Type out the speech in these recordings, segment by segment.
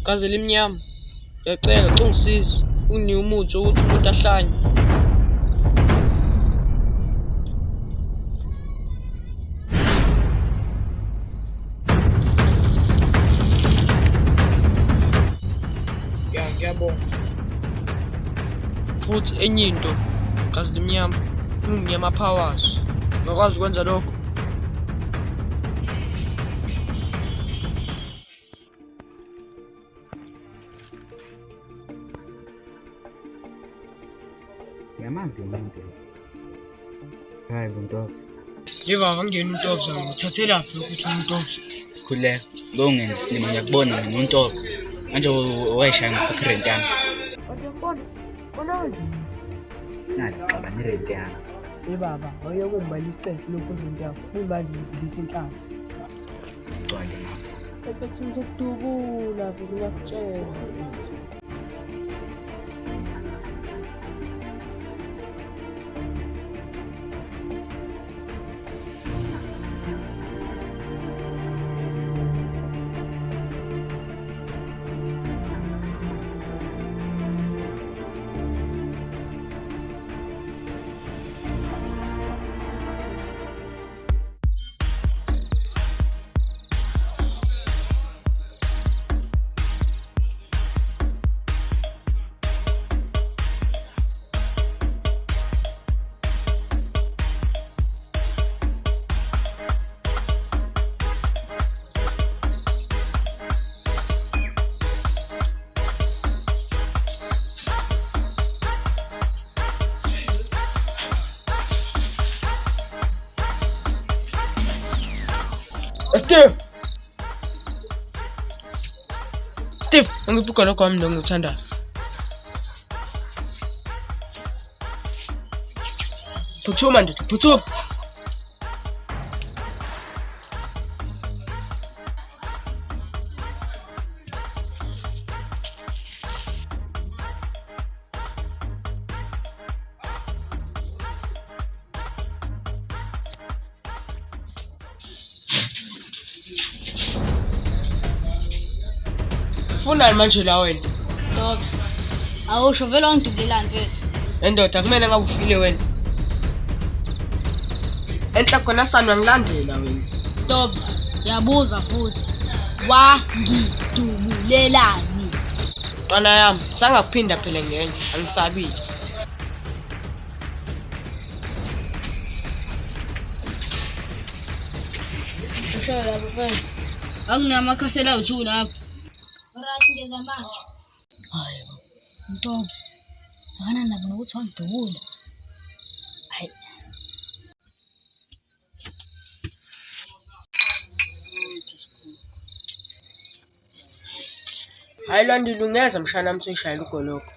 Gazi elimnyama. Ngiyacela ungisize. Unginike umuthi wokuthi umuntu ahlanye. Ngiyabonga. Futhi enye into, gazi elimnyama, unginike ama-powers. Ngakwazi ukwenza lokho. Yamanzi umuntu. Hayi buntofu. Yiba angeni untofu ngithathelaphi ukuthi untofu. Khuleka. Bongenza isilimo ngiyakubona mina untofu. Manje wayishaya ngapha rent yami. Khona wenzeni? Nathi cabana irent yami. Baba, awuyokumbalisa lokho izinto yakho. Kumanje ngidlisa inhlamba. Gcwale ngapha. Ephethe ngidubula futhi ngiyakutshela. Steve, angibuka lokho wami lo ngithandayo. Phuthuma ndoda, phuthuma. Ufuna manje la wena? Dogs. Awusho vele wangidubulelani mfethu. Endoda kumele ngabe ufile wena. Enhla khona sani wangilandela wena. Dogs, ngiyabuza futhi. Wangidubulelani? Ntwana yami, sangakuphinda phela ngenye, angisabile. Usho lapho mfethu. Akunamakhasela awu2 lapho. Right ngeza manje. Hayi. Dogs. Akana nabo nokuthi wangidubula. Hayi. Hayi Landile ungeza mshana wami seshayela ugoloko.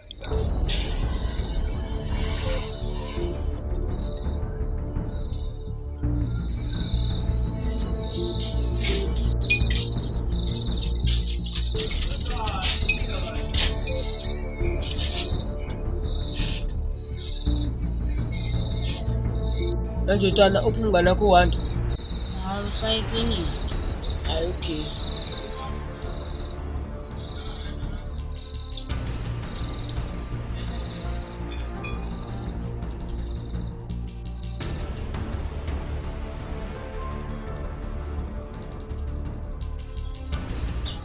Manje ntwana uphi umngane wakho uWanda? Hayi usayekliniki. Hayi okay.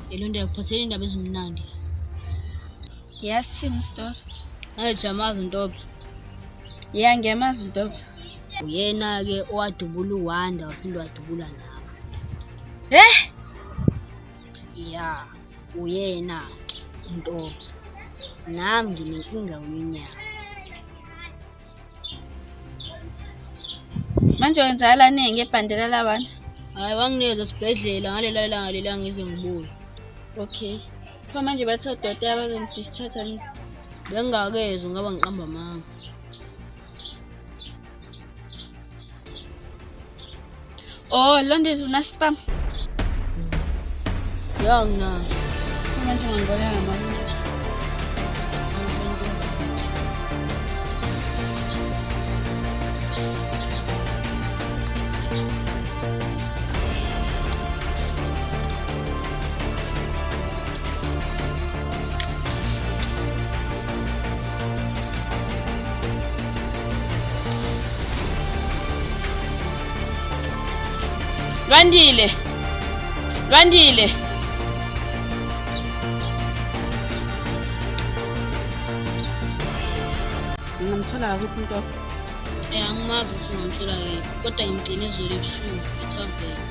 Elonde yakuphathela indaba ezimnandi. Yasithini story? Hayi jamazi Ntobi. Ngiyamazi uDoda. Uyena ke owadubula uWanda waphinde wadubula nawe. Ya, uyena Ntobi. Nami nginenkinga unyaka. Manje wenzakalani ngebhandela labantu? Hayi wanginikeza esibhedlela ngalela langa lela ngize ngibuye. Okay. Pho manje bathe udokotela bazongidischarge yini? Bengakezwe ngaba ngiqamba amanga. Oh, London unaspam. Yangina. Manje ngibona ngamanye. Lwandile. Lwandile. Ngingamthola kuphi umuntu? Angimazi ukuthi ungamthola kephi, kodwa ngimgcine izolo ebusuku, ethaveni.